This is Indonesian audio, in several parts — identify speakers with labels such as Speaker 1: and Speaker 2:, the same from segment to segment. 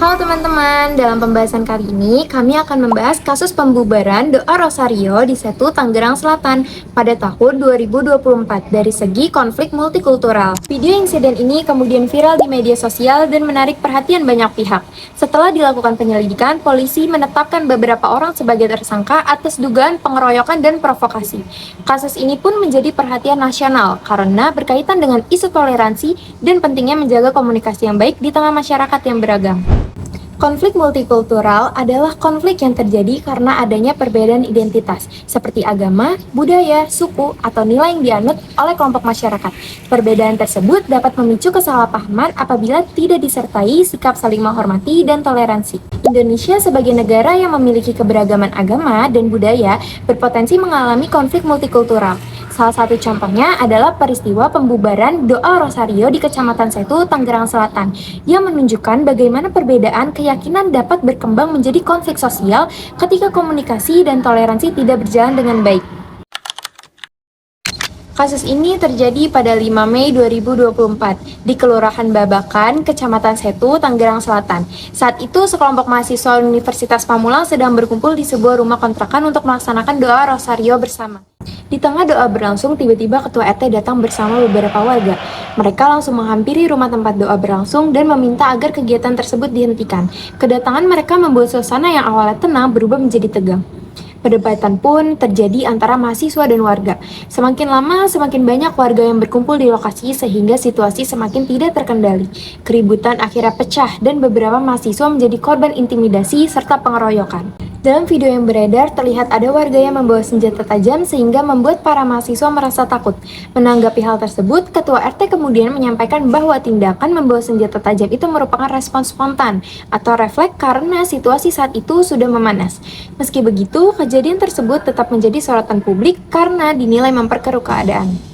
Speaker 1: Halo teman-teman, dalam pembahasan kali ini kami akan membahas kasus pembubaran Doa Rosario di Setu, Tangerang Selatan pada tahun 2024 dari segi konflik multikultural. Video insiden ini kemudian viral di media sosial dan menarik perhatian banyak pihak. Setelah dilakukan penyelidikan, polisi menetapkan beberapa orang sebagai tersangka atas dugaan pengeroyokan dan provokasi. Kasus ini pun menjadi perhatian nasional karena berkaitan dengan isu toleransi dan pentingnya menjaga komunikasi yang baik di tengah masyarakat yang beragam. Konflik multikultural adalah konflik yang terjadi karena adanya perbedaan identitas, seperti agama, budaya, suku, atau nilai yang dianut oleh kelompok masyarakat. Perbedaan tersebut dapat memicu kesalahpahaman apabila tidak disertai sikap saling menghormati dan toleransi. Indonesia sebagai negara yang memiliki keberagaman agama dan budaya berpotensi mengalami konflik multikultural. Salah satu contohnya adalah peristiwa pembubaran Doa Rosario di Kecamatan Setu, Tangerang Selatan, yang menunjukkan bagaimana perbedaan keyakinan dapat berkembang menjadi konflik sosial ketika komunikasi dan toleransi tidak berjalan dengan baik. Kasus ini terjadi pada 5 Mei 2024 di Kelurahan Babakan, Kecamatan Setu, Tangerang Selatan. Saat itu, sekelompok mahasiswa Universitas Pamulang sedang berkumpul di sebuah rumah kontrakan untuk melaksanakan doa Rosario bersama. Di tengah doa berlangsung, tiba-tiba Ketua RT datang bersama beberapa warga. Mereka langsung menghampiri rumah tempat doa berlangsung dan meminta agar kegiatan tersebut dihentikan. Kedatangan mereka membuat suasana yang awalnya tenang berubah menjadi tegang. Perdebatan pun terjadi antara mahasiswa dan warga. Semakin lama, semakin banyak warga yang berkumpul di lokasi sehingga situasi semakin tidak terkendali. Keributan akhirnya pecah dan beberapa mahasiswa menjadi korban intimidasi serta pengeroyokan. Dalam video yang beredar, terlihat ada warga yang membawa senjata tajam sehingga membuat para mahasiswa merasa takut. Menanggapi hal tersebut, Ketua RT kemudian menyampaikan bahwa tindakan membawa senjata tajam itu merupakan respons spontan atau refleks karena situasi saat itu sudah memanas. Meski begitu, kejadian tersebut tetap menjadi sorotan publik karena dinilai memperkeruh keadaan.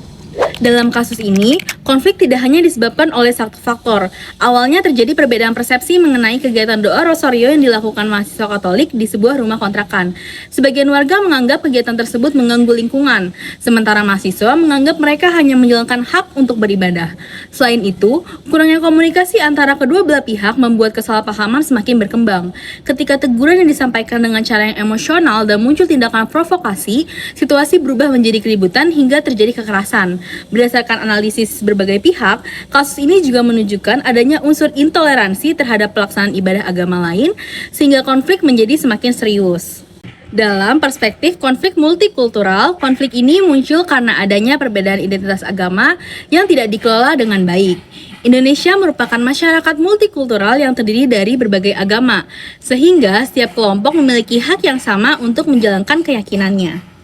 Speaker 2: Dalam kasus ini, konflik tidak hanya disebabkan oleh satu faktor. Awalnya terjadi perbedaan persepsi mengenai kegiatan doa Rosario yang dilakukan mahasiswa Katolik di sebuah rumah kontrakan. Sebagian warga menganggap kegiatan tersebut mengganggu lingkungan, sementara mahasiswa menganggap mereka hanya menjalankan hak untuk beribadah. Selain itu, kurangnya komunikasi antara kedua belah pihak membuat kesalahpahaman semakin berkembang. Ketika teguran yang disampaikan dengan cara yang emosional dan muncul tindakan provokasi, situasi berubah menjadi keributan hingga terjadi kekerasan. Berdasarkan analisis berbagai pihak, kasus ini juga menunjukkan adanya unsur intoleransi terhadap pelaksanaan ibadah agama lain, sehingga konflik menjadi semakin serius. Dalam perspektif konflik multikultural, konflik ini muncul karena adanya perbedaan identitas agama yang tidak dikelola dengan baik. Indonesia merupakan masyarakat multikultural yang terdiri dari berbagai agama, sehingga setiap kelompok memiliki hak yang sama untuk menjalankan keyakinannya.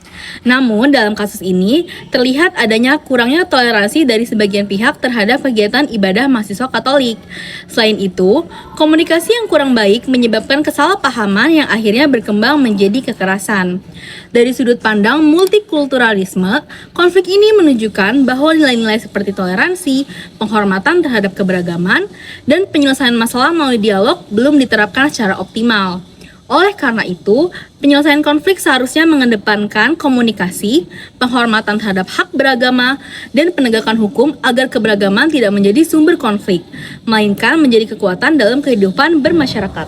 Speaker 2: Namun, dalam kasus ini, terlihat adanya kurangnya toleransi dari sebagian pihak terhadap kegiatan ibadah mahasiswa Katolik. Selain itu, komunikasi yang kurang baik menyebabkan kesalahpahaman yang akhirnya berkembang menjadi kekerasan. Dari sudut pandang multikulturalisme, konflik ini menunjukkan bahwa nilai-nilai seperti toleransi, penghormatan terhadap keberagaman, dan penyelesaian masalah melalui dialog belum diterapkan secara optimal. Oleh karena itu, penyelesaian konflik seharusnya mengedepankan komunikasi, penghormatan terhadap hak beragama, dan penegakan hukum agar keberagaman tidak menjadi sumber konflik, melainkan menjadi kekuatan dalam kehidupan bermasyarakat.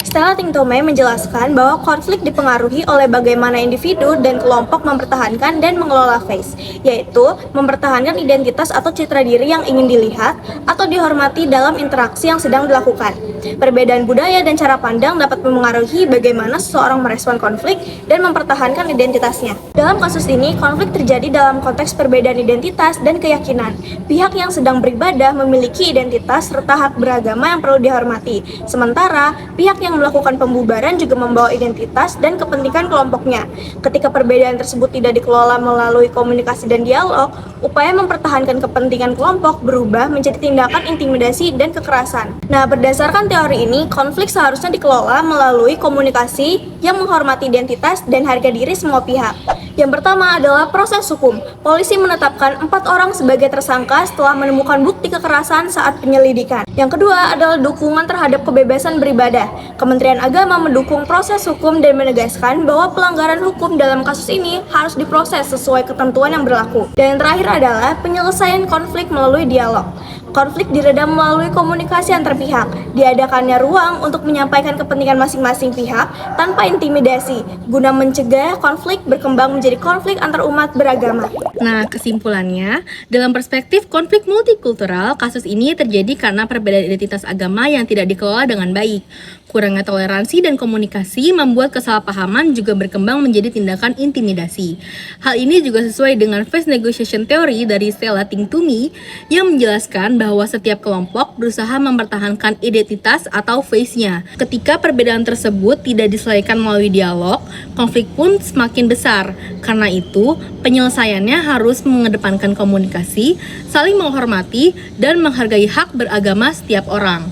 Speaker 3: Stella Tingtomé menjelaskan bahwa konflik dipengaruhi oleh bagaimana individu dan kelompok mempertahankan dan mengelola face, yaitu mempertahankan identitas atau citra diri yang ingin dilihat atau dihormati dalam interaksi yang sedang dilakukan. Perbedaan budaya dan cara pandang dapat memengaruhi bagaimana seseorang merespon konflik dan mempertahankan identitasnya. Dalam kasus ini, konflik terjadi dalam konteks perbedaan identitas dan keyakinan. Pihak yang sedang beribadah memiliki identitas serta hak beragama yang perlu dihormati, sementara pihak yang melakukan pembubaran juga membawa identitas dan kepentingan kelompoknya. Ketika perbedaan tersebut tidak dikelola melalui komunikasi dan dialog, upaya mempertahankan kepentingan kelompok berubah menjadi tindakan intimidasi dan kekerasan. Nah, berdasarkan teori ini, konflik seharusnya dikelola melalui komunikasi yang menghormati identitas dan harga diri semua pihak. Yang pertama adalah proses hukum. Polisi menetapkan 4 orang sebagai tersangka setelah menemukan bukti kekerasan saat penyelidikan. Yang kedua adalah dukungan terhadap kebebasan beribadah. Kementerian Agama mendukung proses hukum dan menegaskan bahwa pelanggaran hukum dalam kasus ini harus diproses sesuai ketentuan yang berlaku. Dan yang terakhir adalah penyelesaian konflik melalui dialog. Konflik diredam melalui komunikasi antar pihak. Diadakannya ruang untuk menyampaikan kepentingan masing-masing pihak tanpa intimidasi, guna mencegah konflik berkembang menjadi konflik antar umat beragama.
Speaker 2: Nah, kesimpulannya, dalam perspektif konflik multikultural, kasus ini terjadi karena perbedaan identitas agama yang tidak dikelola dengan baik. Kurangnya toleransi dan komunikasi membuat kesalahpahaman juga berkembang menjadi tindakan intimidasi. Hal ini juga sesuai dengan face negotiation theory dari Stella Tingtumi yang menjelaskan bahwa setiap kelompok berusaha mempertahankan identitas atau face-nya. Ketika perbedaan tersebut tidak diselesaikan melalui dialog, konflik pun semakin besar. Karena itu, penyelesaiannya harus mengedepankan komunikasi, saling menghormati, dan menghargai hak beragama setiap orang.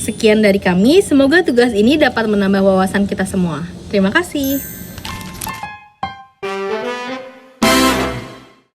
Speaker 2: Sekian dari kami, semoga tugas ini dapat menambah wawasan kita semua. Terima kasih.